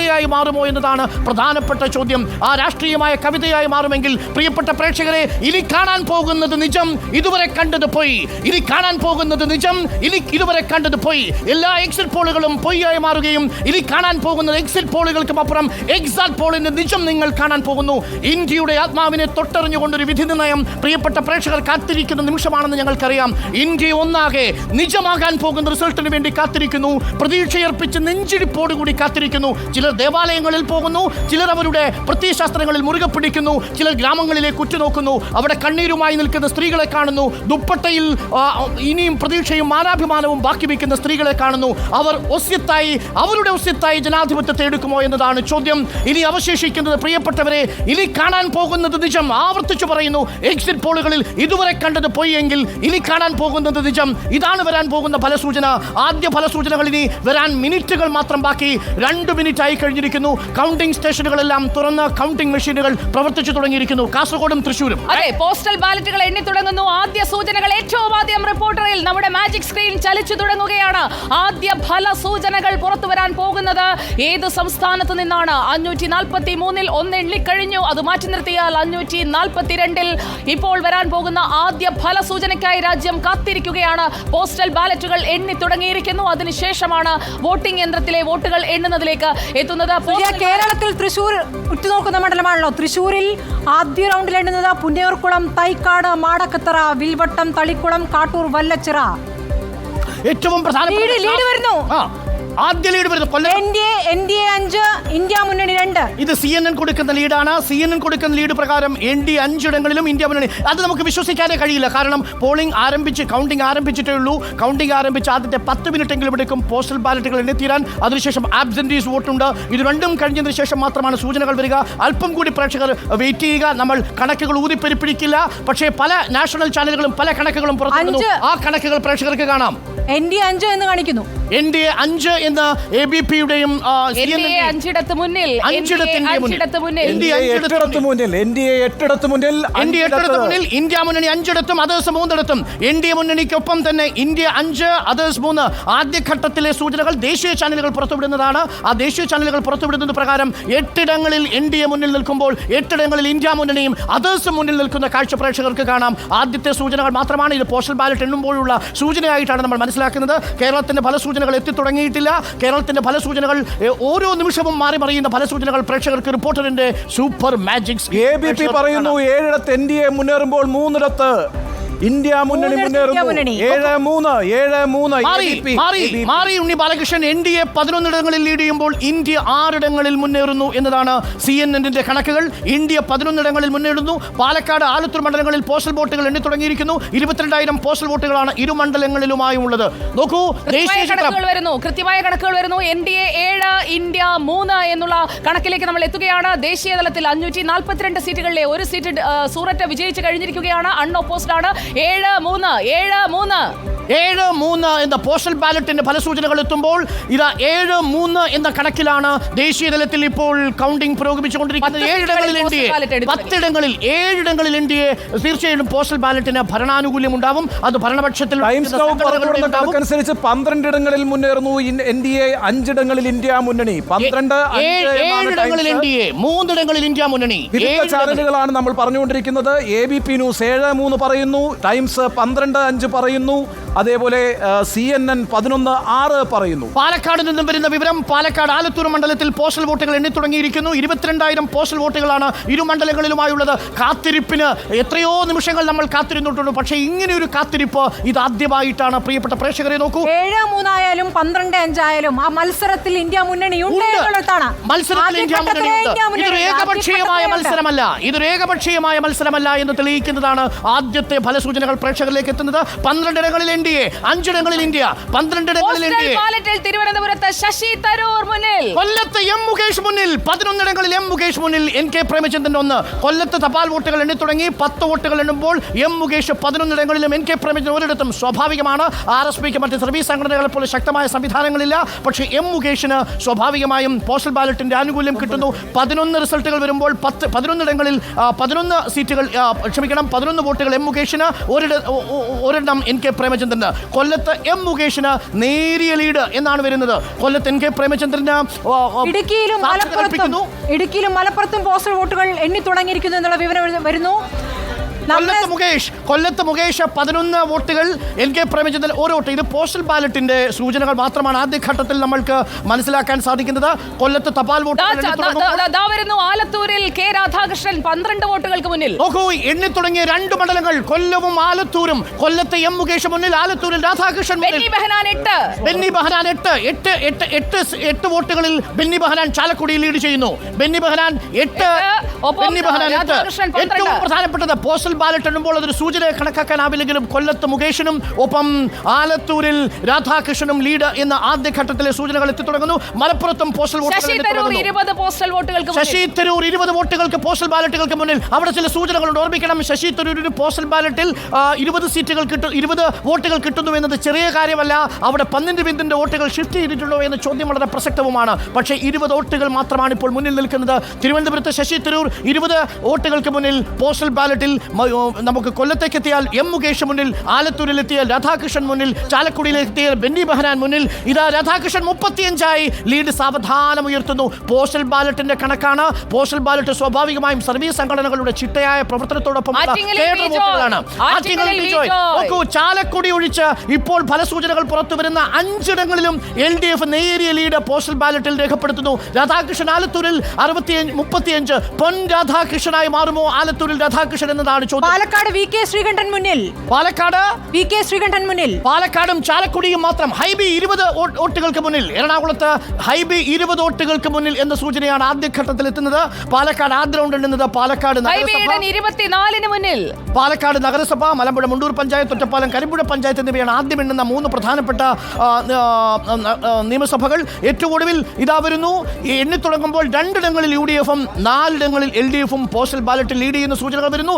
കവിതയായി മാറുമോ എന്നതാണ് പ്രധാനപ്പെട്ട ചോദ്യം. ആ രാഷ്ട്രീയമായ കവിതയായി മാറുമെങ്കിൽ പ്രിയപ്പെട്ട പ്രേക്ഷകരെ, ഇനി കാണാൻ പോകുന്നത് നിജം, ഇതുവരെ കണ്ടത് പൊയ്. ഇനി കാണാൻ പോകുന്നത് നിജം, ഇനി ഇതുവരെ കണ്ടത് പൊയ്. എല്ലാ എക്സിറ്റ് പോളുകളും പൊയ്യായി മാറുകയും ഇനി കാണാൻ പോകുന്നത് എക്സിറ്റ് പോളുകൾക്കും അപ്പുറം എക്സാക്ട് പോളിന്റെ നിജം നിങ്ങൾ കാണാൻ പോകുന്നു. ഇന്ത്യയുടെ ആത്മാവിനെ തൊട്ടറിഞ്ഞുകൊണ്ടൊരു വിധി നിർണയം പ്രിയപ്പെട്ട പ്രേക്ഷകർ കാത്തിരിക്കുന്ന നിമിഷമാണെന്ന് ഞങ്ങൾക്കറിയാം. ഇന്ത്യ ഒന്നാകെ നിജമാകാൻ പോകുന്ന റിസൾട്ടിന് വേണ്ടി കാത്തിരിക്കുന്നു. പ്രതീക്ഷയർപ്പിച്ച് നെഞ്ചിടിപ്പോടുകൂടി കാത്തിരിക്കുന്നു. ചിലർ ദേവാലയങ്ങളിൽ പോകുന്നു, ചിലർ അവരുടെ പ്രത്യയശാസ്ത്രങ്ങളിൽ മുറുകെ പിടിക്കുന്നു, ചിലർ ഗ്രാമങ്ങളിലേക്ക് ഉറ്റുനോക്കുന്നു, അവിടെ കണ്ണീരുമായി നിൽക്കുന്ന സ്ത്രീകളെ കാണുന്നു, ദുപ്പട്ടയിൽ ഇനിയും പ്രതീക്ഷയും മാനാഭിമാനവും ബാക്കി വയ്ക്കുന്ന സ്ത്രീകളെ കാണുന്നു. അവർ അവരുടെ ഒസ്യത്തായി ജനാധിപത്യത്തെ എടുക്കുമോ എന്നതാണ് ചോദ്യം. ഇനി അവശേഷിക്കുന്നത് പ്രിയപ്പെട്ടവരെ, ഇനി കാണാൻ പോകുന്നത് നിജം. ആവർത്തിച്ചു പറയുന്നു, എക്സിറ്റ് പോളുകളിൽ ഇതുവരെ കണ്ടത് പൊയ്യെങ്കിൽ ഇനി കാണാൻ പോകുന്നത് നിജം. ഇതാണ് വരാൻ പോകുന്ന ഫലസൂചന. ആദ്യ ഫലസൂചനകൾ ഇനി വരാൻ മിനിറ്റുകൾ മാത്രം ബാക്കി. 2 മിനിറ്റ് ആയി കഴിഞ്ഞിരിക്കുന്നു. കൗണ്ടിംഗ് സ്റ്റേഷനുകളെല്ലാം തുറന്ന് കൗണ്ടിംഗ് മെഷീനുകൾ പ്രവർത്തിച്ചു തുടങ്ങിയിരിക്കുന്നു. കാസർഗോഡും തൃശ്ശൂരും. അതെ, പോസ്റ്റൽ ബാലറ്റുകൾ എണ്ണി തുടങ്ങുന്നു. ആദ്യ സൂചനകൾ ഏറ്റവും ആദ്യം റിപ്പോർട്ടറിൽ നമ്മുടെ മാജിക് സ്ക്രീൻ ചലിച്ചു തുടങ്ങുകയാണ്. ആദ്യ ഫല സൂചനകൾ പുറത്തു വരാൻ പോകുന്നത് ഏത് സംസ്ഥാനത്ത് നിന്നാണ്? 543-ൽ 1 എണ്ണിക്കഴിഞ്ഞു. അത് മാറ്റി നിർത്തിയാൽ 542-ൽ ഇപ്പോൾ വരാൻ പോകുന്ന ആദ്യ ഫല സൂചനയ്ക്കായി രാജ്യം കാത്തിരിക്കുകയാണ്. പോസ്റ്റൽ ബാലറ്റുകൾ എണ്ണി തുടങ്ങിയിരിക്കുന്നു. അതിനുശേഷമാണ് വോട്ടിംഗ് യന്ത്രത്തിലെ വോട്ടുകൾ എണ്ണുന്നതിലേക്ക് എത്തുന്നത്. കേരളത്തിൽ തൃശ്ശൂർ ഉറ്റുനോക്കുന്ന മണ്ഡലമാണല്ലോ. തൃശ്ശൂരിൽ ആദ്യ റൗണ്ടിൽ എണ്ണുന്നത് പുന്നയൂർക്കുളം, തൈക്കാട്, മാടക്കത്തറ, വിൽവട്ടം, തളിക്കുളം, കാട്ടൂർ, വല്ലച്ചിറ. ഏറ്റവും പ്രധാനപ്പെട്ട ലീഡ് വരുന്നു. ആദ്യ ലീഡ് വരുന്നു. NDA 5, ഇന്ത്യ മുന്നണി 2. ഇത് CNN കൊടുക്കുന്ന ലീഡാണ്. CNN കൊടുക്കുന്ന ലീഡ് പ്രകാരം NDA 5 ഇടങ്ങളിലും ഇന്ത്യ മുന്നണി. അത് നമുക്ക് വിശ്വസിക്കാനേ കഴിയില്ല. കാരണം കൗണ്ടിംഗ് ആരംഭിച്ചിട്ടേ ഉള്ളൂ. കൗണ്ടിംഗ് ആരംഭിച്ച് ആദ്യത്തെ 10 മിനിറ്റെങ്കിലും എടുക്കും പോസ്റ്റൽ ബാലറ്റുകൾ എണ്ണിത്തീരാൻ. അതിനുശേഷം ആബ്സെന്റീസ് വോട്ടുണ്ട്. ഇത് രണ്ടും കഴിഞ്ഞതിന് ശേഷം മാത്രമാണ് സൂചനകൾ വരിക. അല്പം കൂടി പ്രേക്ഷകർ വെയിറ്റ് ചെയ്യുക. നമ്മൾ കണക്കുകൾ ഊതിപ്പെരിപ്പിടിക്കില്ല. പക്ഷേ പല നാഷണൽ ചാനലുകളും പല കണക്കുകളും പുറത്തുവരുന്നു. ആ കണക്കുകൾ പ്രേക്ഷകർക്ക് കാണാം. NDA 5 എന്ന് കാണിക്കുന്നു. NDA 5 എന്ന ABP-യുടെയും NDA 8 മുന്നിൽ, ഇന്ത്യ മുന്നണി 5 അതേഴ്സ് 3 NDA മുന്നണിക്കൊപ്പം തന്നെ ഇന്ത്യ 5 അതേഴ്സ് 3. ആദ്യഘട്ടത്തിലെ സൂചനകൾ ദേശീയ ചാനലുകൾ പുറത്തുവിടുന്നതാണ്. ആ ദേശീയ ചാനലുകൾ പുറത്തുവിടുന്നത് പ്രകാരം 8 ഇടങ്ങളിൽ NDA മുന്നിൽ നിൽക്കുമ്പോൾ 8 ഇടങ്ങളിൽ ഇന്ത്യ മുന്നണിയും അതേഴ്സ് മുന്നിൽ നിൽക്കുന്ന കാഴ്ച പ്രേക്ഷകർക്ക് കാണാം. ആദ്യത്തെ സൂചനകൾ മാത്രമാണ്. ഇത് പോസ്റ്റൽ ബാലറ്റ് എണ്ണുമ്പോഴുള്ള സൂചനയായിട്ടാണ് നമ്മൾ മനസ്സിലാക്കുന്നത്. കേരളത്തിന്റെ ഫലസൂചനകൾ എത്തിത്തുടങ്ങിയിട്ടില്ല. കേരളത്തിന്റെ ഫലസൂചനകൾ ഓരോ നിമിഷവും മാറി മറിയുന്ന ഫലസൂചനകൾ പ്രേക്ഷകർക്ക് റിപ്പോർട്ടറിന്റെ സൂപ്പർ മാജിക്സ്. ABP പറയുന്നു 7 NDA മുന്നേറുമ്പോൾ 3 ഇന്ത്യ മുന്നണി മുന്നേറുന്നു. 7-3 മാറി ഉണ്ണി ബാലകൃഷ്ണൻ. NDA 11 ഇടങ്ങളിൽ ലീഡ് ചെയ്യുമ്പോൾ ഇന്ത്യ 6 ഇടങ്ങളിൽ മുന്നേറുന്നു എന്നതാണ് CNN-ന്റെ കണക്കുകൾ. ഇന്ത്യ 11 ഇടങ്ങളിൽ മുന്നേറുന്നു. പാലക്കാട്, ആലത്തൂർ മണ്ഡലങ്ങളിൽ പോസ്റ്റൽ വോട്ടുകൾ എണ്ണി തുടങ്ങിയിരിക്കുന്നു. 22,000 പോസ്റ്റൽ വോട്ടുകളാണ് ഇരു മണ്ഡലങ്ങളിലുമായും ഉള്ളത്. നോക്കൂ, കൃത്യമായ കണക്കുകൾ വരുന്നു. NDA 7, ഇന്ത്യ 3 എന്നുള്ള കണക്കിലേക്ക് നമ്മൾ എത്തുകയാണ്. ദേശീയ തലത്തിൽ 542 സീറ്റുകളിലെ 1 സീറ്റ് സൂററ്റ് വിജയിച്ചു കഴിഞ്ഞിരിക്കുകയാണ്. അൺഒപ്പോസ്ഡ് ആണ്. 7-3 എന്ന പോസ്റ്റൽ ബാലറ്റിന്റെ ഫലസൂചനകൾ എത്തുമ്പോൾ ഇതാ 7-3 എന്ന കണക്കിലാണ് ദേശീയ തലത്തിൽ ഇപ്പോൾ കൗണ്ടിംഗ് പുരോഗമിച്ചുകൊണ്ടിരിക്കുന്നത്. 7 ഇടങ്ങളിൽ NDA തീർച്ചയായും പോസ്റ്റൽ ബാലറ്റിന് ഭരണാനുകൂല്യം ഉണ്ടാവും. അത് ഭരണപക്ഷത്തിൽ അനുസരിച്ച് 12 ഇടങ്ങളിൽ മുന്നേറുന്നു NDA, 5 ഇടങ്ങളിൽ ഇന്ത്യ മുന്നണി. 7 ഇടങ്ങളിൽ NDA, 3 ഇടങ്ങളിൽ ഇന്ത്യ മുന്നണി. ചാനലുകളാണ് നമ്മൾ പറഞ്ഞുകൊണ്ടിരിക്കുന്നത്. ABP ന്യൂസ് 7-3 പറയുന്നു, ടൈംസ് 12-5 പറയുന്നു, അതേപോലെ CNN 11-6 പറയുന്നു. പാലക്കാട് നിന്നും വരുന്ന വിവരം, പാലക്കാട് ആലത്തൂർ മണ്ഡലത്തിൽ പോസ്റ്റൽ വോട്ടുകൾ എണ്ണി തുടങ്ങിയിരിക്കുന്നു. 22,000 പോസ്റ്റൽ വോട്ടുകളാണ് ഇരു മണ്ഡലങ്ങളിലുമായുള്ളത്. കാത്തിരിപ്പിന് എത്രയോ നിമിഷങ്ങൾ നമ്മൾ കാത്തിരുന്നിട്ടുണ്ട്. പക്ഷേ ഇങ്ങനെ ഒരു കാത്തിരിപ്പ് ഇത് ആദ്യമായിട്ടാണ്. പ്രിയപ്പെട്ട പ്രേക്ഷകരെ നോക്കൂ, 7-3 ആയാലും 12-5 ആയാലും ആ മത്സരത്തിൽ ഇന്ത്യ മുന്നണിയുണ്ട്. ഇതൊരു ഏകപക്ഷീയമായ മത്സരമല്ല എന്ന് തെളിയിക്കുന്നതാണ് ആദ്യത്തെ ഫലസൂചനകൾ പ്രേക്ഷകരിലേക്ക് എത്തുന്നത്. 12 ഇടങ്ങളിൽ NDA, 5 ഇടങ്ങളിൽ ഇന്ത്യ, 12 ഇടങ്ങളിൽ NDA. തിരുവനന്തപുരത്ത് ശശി തരൂർ മുന്നിൽ, കൊല്ലത്ത് M മുകേഷ് മുന്നിൽ, 11 ഇടങ്ങളിൽ M മുകേഷ് മുന്നിൽ, NK പ്രേമചന്ദ്രൻ 1. കൊല്ലത്ത് തപാൽ വോട്ടുകൾ എണ്ണി തുടങ്ങി. 10 വോട്ടുകൾ എണ്ണുമ്പോൾ M മുകേഷ് 11 ഇടങ്ങളിലും NK പ്രേമചന്ദ്രൻ ഒരിടത്തും. സ്വാഭാവികമാണ്, RSPക്ക് മറ്റ് സർവീസ് സംഘടനകളെ പോലെ ശക്തമായ സംവിധാനങ്ങളില്ല. പക്ഷേ M മുകേഷിന് സ്വാഭാവികമായും പോസ്റ്റൽ ബാലറ്റിന്റെ ആനുകൂല്യം കിട്ടുന്നു. 11 റിസൾട്ടുകൾ വരുമ്പോൾ 11 ഇടങ്ങളിൽ 11 സീറ്റുകൾ 11 വോട്ടുകൾ M മുകേഷിന്, ഒരെണ്ണം NK പ്രേമചന്ദ്രൻ. പോകുന്നത്. കൊല്ലത്ത് എം മുകേഷിന് നേരിയ ലീഡ് എന്നാണ് വരുന്നത്. കൊല്ലത്ത് എൻ കെ പ്രേമചന്ദ്രന് ഇടുക്കിയിലും മലപ്പുറത്തും പോസ്റ്റൽ വോട്ടുകൾ എണ്ണി തുടങ്ങിയിരിക്കുന്നു എന്നുള്ള വിവരം വരുന്നു. കൊല്ലത്ത് മുകേഷ് 11 വോട്ടുകൾ, എൻ കെ പ്രേമചന്ദ്രൻ 1 വോട്ട്. ഇത് പോസ്റ്റൽ ബാലറ്റിന്റെ സൂചനകൾ മാത്രമാണ് ആദ്യഘട്ടത്തിൽ നമ്മൾക്ക് മനസ്സിലാക്കാൻ സാധിക്കുന്നത്. കൊല്ലത്ത് തപാൽ വോട്ട് ആലത്തൂരിൽ കെ രാധാകൃഷ്ണൻ 12 വോട്ടുകൾക്ക് മുന്നിൽ. നോക്കൂ, എണ്ണി തുടങ്ങിയ 2 മണ്ഡലങ്ങൾ കൊല്ലവും ആലത്തൂരും. കൊല്ലത്ത് എം മുകേഷ് മുന്നിൽ, ആലത്തൂരിൽ രാധാകൃഷ്ണൻ മുന്നിൽ. ബെന്നി ബെഹനാൻ 8 വോട്ടുകളിൽ ബെന്നി ബെഹനാൻ ചാലക്കുടിയിൽ ലീഡ് ചെയ്യുന്നു. ബെന്നി ബെഹനാൻ 8. ഏറ്റവും പ്രധാനപ്പെട്ടത് പോസ്റ്റൽ ബാലറ്റ് എണ്ണുമ്പോൾ അതൊരു സൂചനയെ കണക്കാക്കാനാവില്ലെങ്കിലും കൊല്ലത്ത് മുകേഷിനും ഒപ്പം ആലത്തൂരിൽ രാധാകൃഷ്ണനും ലീഡ് എന്ന ആദ്യഘട്ടത്തിലെ സൂചനകൾ എത്തിത്തുടങ്ങുന്നു. മലപ്പുറത്തും പോസ്റ്റൽ ശശി തരൂർ 20 വോട്ടുകൾക്ക് പോസ്റ്റൽ ബാലറ്റുകൾക്ക് മുന്നിൽ. അവിടെ ചില സൂചനകളുണ്ട്, ഓർമ്മിക്കണം. ശശി തരൂരിന് പോസ്റ്റൽ ബാലറ്റിൽ 20 സീറ്റുകൾ കിട്ടും, 20 വോട്ടുകൾ കിട്ടുന്നു എന്നത് ചെറിയ കാര്യമല്ല. അവിടെ പന്നിന്റെ ബിന്ദിന്റെ വോട്ടുകൾ ഷിഫ്റ്റ് ചെയ്തിട്ടുണ്ടോ എന്ന ചോദ്യം വളരെ പ്രസക്തവുമാണ്. പക്ഷേ 20 വോട്ടുകൾ മാത്രമാണ് ഇപ്പോൾ മുന്നിൽ നിൽക്കുന്നത്. തിരുവനന്തപുരത്ത് ശശി തരൂർ 20 വോട്ടുകൾക്ക് മുന്നിൽ പോസ്റ്റൽ ബാലറ്റിൽ. നമുക്ക് കൊല്ലത്തേക്ക് എത്തിയാൽ എം മുകേഷ് മുന്നിൽ, ആലത്തൂരിൽ എത്തിയാൽ രാധാകൃഷ്ണൻ മുന്നിൽ, ചാലക്കുടിയിൽ എത്തിയാൽ ബെന്നി ബെഹനാൻ മുന്നിൽ. ഇതാ രാധാകൃഷ്ണൻ 35 ലീഡ് സാവധാനം ഉയർത്തുന്നു. പോസ്റ്റൽ ബാലറ്റിന്റെ കണക്കാണ്. പോസ്റ്റൽ ബാലറ്റ് സ്വാഭാവികമായും സർവീസ് സംഘടനകളുടെ ചിട്ടയായ പ്രവർത്തനത്തോടൊപ്പം ചാലക്കുടി ഒഴിച്ച് ഇപ്പോൾ ഫലസൂചനകൾ പുറത്തുവരുന്ന 5 ഇടങ്ങളിലും LDF നേരിയ ലീഡ് പോസ്റ്റൽ ബാലറ്റിൽ രേഖപ്പെടുത്തുന്നു. രാധാകൃഷ്ണൻ ആലത്തൂരിൽ 35 പൊൻ രാധാകൃഷ്ണനായി മാറുമോ ആലത്തൂരിൽ രാധാകൃഷ്ണൻ എന്നതാണ് ചോദ്യം. പാലക്കാട് വി കെ ശ്രീകണ്ഠൻ മുന്നിൽ. പാലക്കാടും ചാലക്കുടിയും മാത്രം. ഹൈബി 20 വോട്ടുകൾക്ക് മുന്നിൽ. എറണാകുളത്ത് ഹൈബി 20 വോട്ടുകൾക്ക് മുന്നിൽ എന്ന സൂചനയാണ് ആദ്യഘട്ടത്തിൽ എത്തുന്നത്. പാലക്കാട് ആദ്യ റൗണ്ട് എണ്ണുന്നത് പാലക്കാട് നഗരസഭ, മലമ്പുഴ മുണ്ടൂർ പഞ്ചായത്ത്, ഒറ്റപ്പാലം കരിമ്പുഴ പഞ്ചായത്ത് എന്നിവയാണ് ആദ്യം എണ്ണുന്ന 3 പ്രധാനപ്പെട്ട നിയമസഭകൾ. ഏറ്റവും ഒടുവിൽ ഇതാ വരുന്നു. എണ്ണി തുടങ്ങുമ്പോൾ 2 ഇടങ്ങളിൽ UDF-ഉം 4 ഇടങ്ങളിൽ LDF-ഉം പോസ്റ്റൽ ബാലറ്റിൽ ലീഡ് ചെയ്യുന്ന സൂചനകൾ വരുന്നു.